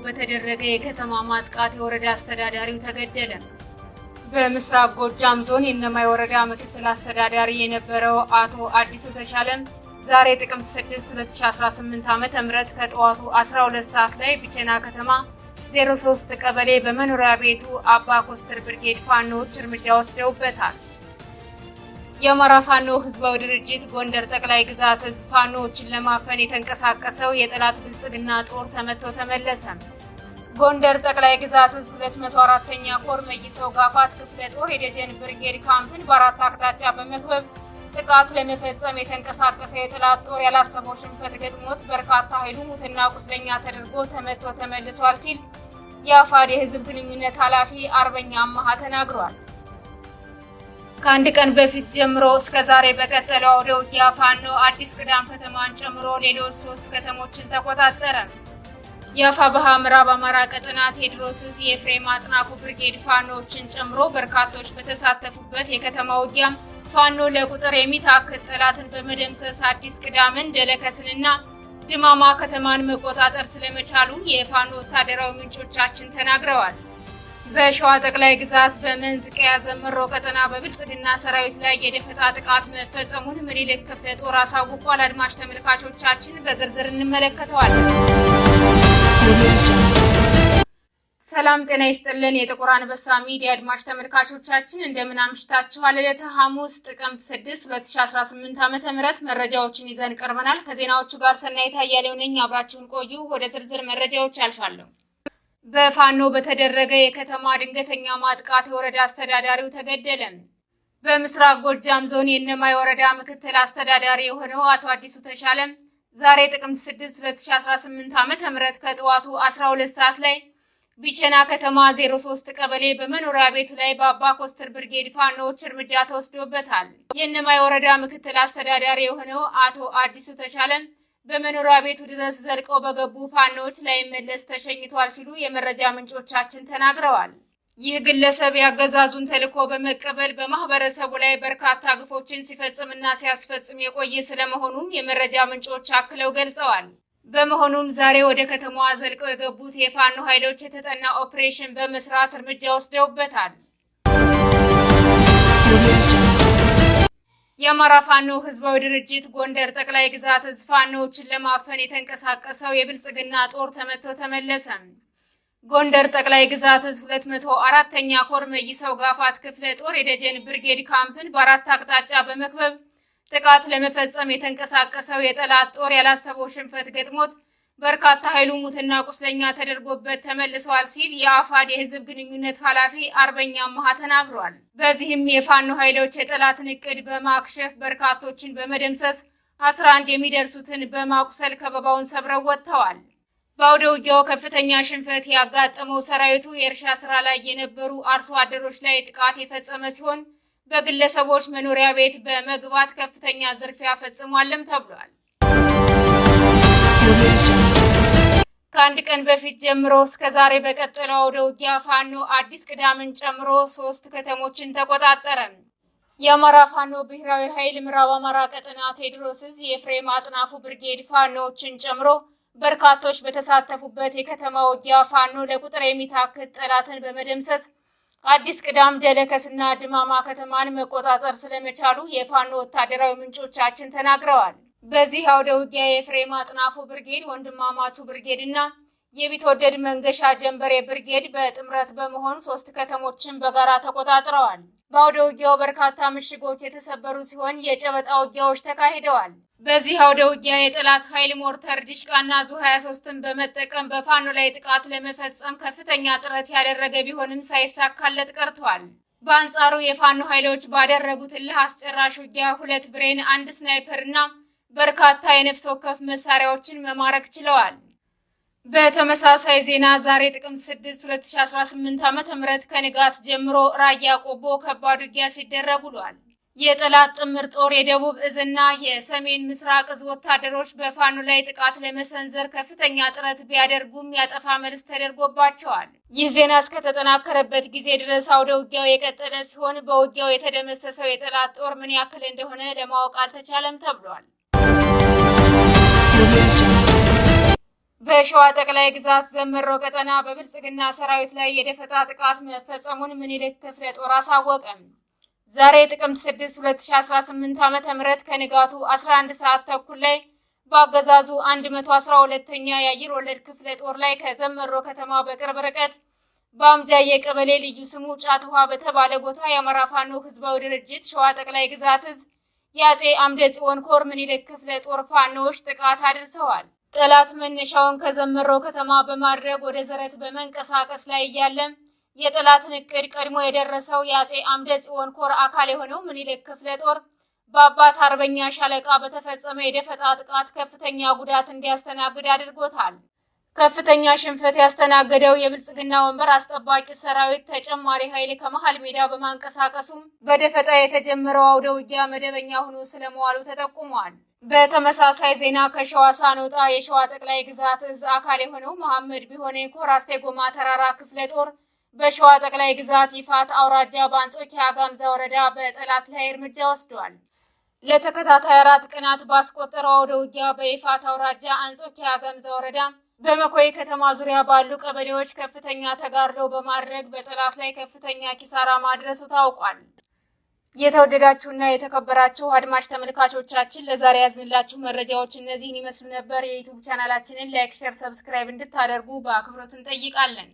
በተደረገ የከተማ ማጥቃት የወረዳ አስተዳዳሪው ተገደለ። በምስራቅ ጎጃም ዞን የእነማይ ወረዳ ምክትል አስተዳዳሪ የነበረው አቶ አዲሱ ተሻለም ዛሬ ጥቅምት 6 2018 ዓ.ም ከጠዋቱ 12 ሰዓት ላይ ቢቸና ከተማ 03 ቀበሌ በመኖሪያ ቤቱ አባ ኮስተር ብርጌድ ፋኖዎች እርምጃ ወስደውበታል። የአማራ ፋኖ ህዝባዊ ድርጅት ጎንደር ጠቅላይ ግዛት እዝ ፋኖዎችን ለማፈን የተንቀሳቀሰው የጠላት ብልጽግና ጦር ተመቶ ተመለሰ። ጎንደር ጠቅላይ ግዛት እዝ 204ኛ ኮር መይሰው ጋፋት ክፍለ ጦር የደጀን ብርጌድ ካምፕን በአራት አቅጣጫ በመክበብ ጥቃት ለመፈጸም የተንቀሳቀሰው የጠላት ጦር ያላሰበው ሽንፈት ገጥሞት በርካታ ኃይሉ ሙትና ቁስለኛ ተደርጎ ተመቶ ተመልሷል ሲል የአፋድ የህዝብ ግንኙነት ኃላፊ አርበኛ አማሃ ተናግሯል። ከአንድ ቀን በፊት ጀምሮ እስከ ዛሬ በቀጠለው አውደ ውጊያ ፋኖ አዲስ ቅዳም ከተማን ጨምሮ ሌሎች 3 ከተሞችን ተቆጣጠረ። የአፋብኃ ምዕራብ አማራ ቀጠና ቴዎድሮስ ዕዝ የኤፍሬም አጥናፉ ብርጌድ ፋኖዎችን ጨምሮ በርካቶች በተሳተፉበት የከተማ ውጊያ ፋኖ ለቁጥር የሚታክት ጠላትን በመደምሰስ አዲስ ቅዳምን ደለከስንና ድማማ ከተማን መቆጣጠር ስለመቻሉ የፋኖ ወታደራዊ ምንጮቻችን ተናግረዋል። በሸዋ ጠቅላይ ግዛት በመንዝ ቀያ ዘመሮ ቀጠና በብልጽግና ሰራዊት ላይ የደፈጣ ጥቃት መፈጸሙን ምኒልክ ክፍለ ጦር አሳውቋል። አድማጭ ተመልካቾቻችን በዝርዝር እንመለከተዋለን። ሰላም ጤና ይስጥልን። የጥቁር አንበሳ ሚዲያ አድማጭ ተመልካቾቻችን እንደምን አምሽታችኋል? ዕለተ ሐሙስ ጥቅምት 6 2018 ዓ.ም መረጃዎችን ይዘን ቀርበናል። ከዜናዎቹ ጋር ሰናይት አያሌው ነኝ። አብራችሁን ቆዩ። ወደ ዝርዝር መረጃዎች አልፋለሁ። በፋኖ በተደረገ የከተማ ድንገተኛ ማጥቃት የወረዳ አስተዳዳሪው ተገደለ። በምስራቅ ጎጃም ዞን የእነማይ ወረዳ ምክትል አስተዳዳሪ የሆነው አቶ አዲሱ ተሻለም ዛሬ ጥቅምት 6 2018 ዓ.ም ከጠዋቱ 12 ሰዓት ላይ ቢቸና ከተማ 03 ቀበሌ በመኖሪያ ቤቱ ላይ በአባ ኮስተር ብርጌድ ፋኖዎች እርምጃ ተወስዶበታል። የእነማይ ወረዳ ምክትል አስተዳዳሪ የሆነው አቶ አዲሱ ተሻለም በመኖሪያ ቤቱ ድረስ ዘልቀው በገቡ ፋኖዎች ላይ መለስ ተሸኝቷል ሲሉ የመረጃ ምንጮቻችን ተናግረዋል። ይህ ግለሰብ ያገዛዙን ተልዕኮ በመቀበል በማህበረሰቡ ላይ በርካታ ግፎችን ሲፈጽምና ሲያስፈጽም የቆየ ስለመሆኑም የመረጃ ምንጮች አክለው ገልጸዋል። በመሆኑም ዛሬ ወደ ከተማዋ ዘልቀው የገቡት የፋኖ ኃይሎች የተጠና ኦፕሬሽን በመስራት እርምጃ ወስደውበታል። የአማራ ፋኖ ህዝባዊ ድርጅት ጎንደር ጠቅላይ ግዛት እዝ ፋኖዎችን ለማፈን የተንቀሳቀሰው የብልጽግና ጦር ተመቶ ተመለሰ። ጎንደር ጠቅላይ ግዛት እዝ 204ኛ ኮር መይሰው ጋፋት ክፍለ ጦር የደጀን ብርጌድ ካምፕን በአራት አቅጣጫ በመክበብ ጥቃት ለመፈጸም የተንቀሳቀሰው የጠላት ጦር ያላሰበው ሽንፈት ገጥሞት በርካታ ኃይሉ ሙትና ቁስለኛ ተደርጎበት ተመልሷል ሲል የአፋድ የህዝብ ግንኙነት ኃላፊ አርበኛ አማሃ ተናግሯል። በዚህም የፋኖ ኃይሎች የጠላትን እቅድ በማክሸፍ በርካቶችን በመደምሰስ 11 የሚደርሱትን በማቁሰል ከበባውን ሰብረው ወጥተዋል። በአውደ ውጊያው ከፍተኛ ሽንፈት ያጋጠመው ሰራዊቱ የእርሻ ስራ ላይ የነበሩ አርሶ አደሮች ላይ ጥቃት የፈጸመ ሲሆን በግለሰቦች መኖሪያ ቤት በመግባት ከፍተኛ ዝርፊያ ፈጽሟልም ተብሏል። ከአንድ ቀን በፊት ጀምሮ እስከ ዛሬ በቀጠለው አውደ ውጊያ ፋኖ አዲስ ቅዳምን ጨምሮ 3 ከተሞችን ተቆጣጠረ። የአማራ ፋኖ ብሔራዊ ኃይል ምዕራብ አማራ ቀጠና ቴዎድሮስ ዕዝ የኤፍሬም አጥናፉ ብርጌድ ፋኖዎችን ጨምሮ በርካቶች በተሳተፉበት የከተማ ውጊያ ፋኖ ለቁጥር የሚታክት ጠላትን በመደምሰስ አዲስ ቅዳም ደለከስና ድማማ ከተማን መቆጣጠር ስለመቻሉ የፋኖ ወታደራዊ ምንጮቻችን ተናግረዋል። በዚህ አውደ ውጊያ የኤፍሬም አጥናፉ ብርጌድ፣ ወንድማማቹ ብርጌድ እና የቢትወደድ መንገሻ ጀንበሬ ብርጌድ በጥምረት በመሆን 3 ከተሞችን በጋራ ተቆጣጥረዋል። በአውደ ውጊያው በርካታ ምሽጎች የተሰበሩ ሲሆን የጨበጣ ውጊያዎች ተካሂደዋል። በዚህ አውደ ውጊያ የጠላት ኃይል ሞርተር፣ ዲሽቃና ዙ23ን በመጠቀም በፋኖ ላይ ጥቃት ለመፈጸም ከፍተኛ ጥረት ያደረገ ቢሆንም ሳይሳካለት ቀርቷል። በአንጻሩ የፋኖ ኃይሎች ባደረጉት እልህ አስጨራሽ ውጊያ 2 ብሬን፣ 1 ስናይፐር እና በርካታ የነፍስ ወከፍ መሳሪያዎችን መማረክ ችለዋል። በተመሳሳይ ዜና ዛሬ ጥቅምት 6 2018 ዓ.ም ከንጋት ጀምሮ ራያ ቆቦ ከባድ ውጊያ ሲደረግ ውሏል። የጠላት ጥምር ጦር የደቡብ እዝና የሰሜን ምስራቅ እዝ ወታደሮች በፋኖ ላይ ጥቃት ለመሰንዘር ከፍተኛ ጥረት ቢያደርጉም ያጠፋ መልስ ተደርጎባቸዋል። ይህ ዜና እስከተጠናከረበት ጊዜ ድረስ አውደ ውጊያው የቀጠለ ሲሆን በውጊያው የተደመሰሰው የጠላት ጦር ምን ያክል እንደሆነ ለማወቅ አልተቻለም ተብሏል። በሸዋ ጠቅላይ ግዛት ዘመሮ ቀጠና በብልጽግና ሰራዊት ላይ የደፈጣ ጥቃት መፈጸሙን ምኒልክ ክፍለ ጦር አሳወቀ። ዛሬ ጥቅምት 6 2018 ዓ.ም ከንጋቱ 11 ሰዓት ተኩል ላይ በአገዛዙ 112ኛ የአየር ወለድ ክፍለ ጦር ላይ ከዘመሮ ከተማ በቅርብ ርቀት በአምጃዬ ቀበሌ ልዩ ስሙ ጫት ውሃ በተባለ ቦታ የአማራ ፋኖ ህዝባዊ ድርጅት ሸዋ ጠቅላይ ግዛት እዝ የአጼ አምደ ጽዮን ኮር ምኒልክ ክፍለ ጦር ፋኖዎች ጥቃት አድርሰዋል። ጠላት መነሻውን ከዘመሮ ከተማ በማድረግ ወደ ዘረት በመንቀሳቀስ ላይ እያለ የጠላትን እቅድ ቀድሞ የደረሰው የአጼ አምደ ጽዮን ኮር አካል የሆነው ምኒልክ ክፍለ ጦር በአባት አርበኛ ሻለቃ በተፈጸመ የደፈጣ ጥቃት ከፍተኛ ጉዳት እንዲያስተናግድ አድርጎታል። ከፍተኛ ሽንፈት ያስተናገደው የብልጽግና ወንበር አስጠባቂ ሰራዊት ተጨማሪ ኃይል ከመሃል ሜዳ በማንቀሳቀሱም በደፈጣ የተጀመረው አውደ ውጊያ መደበኛ ሆኖ ስለመዋሉ ተጠቁሟል። በተመሳሳይ ዜና ከሸዋ ሳንወጣ የሸዋ ጠቅላይ ግዛት እዝ አካል የሆነው መሐመድ ቢሆኔ ኮር አስቴጎማ ተራራ ክፍለ ጦር በሸዋ ጠቅላይ ግዛት ይፋት አውራጃ በአንጾኪያ ጋምዛ ወረዳ በጠላት ላይ እርምጃ ወስዷል። ለተከታታይ 4 ቀናት ባስቆጠረው አውደ ውጊያ በይፋት አውራጃ አንጾኪያ ጋምዛ ወረዳ በመኮይ ከተማ ዙሪያ ባሉ ቀበሌዎች ከፍተኛ ተጋድሎ በማድረግ በጠላት ላይ ከፍተኛ ኪሳራ ማድረሱ ታውቋል። የተወደዳችሁና የተከበራችሁ አድማጭ ተመልካቾቻችን ለዛሬ ያዝንላችሁ መረጃዎች እነዚህን ይመስሉ ነበር። የዩቲዩብ ቻናላችንን ላይክ፣ ሼር፣ ሰብስክራይብ እንድታደርጉ በአክብሮት እንጠይቃለን።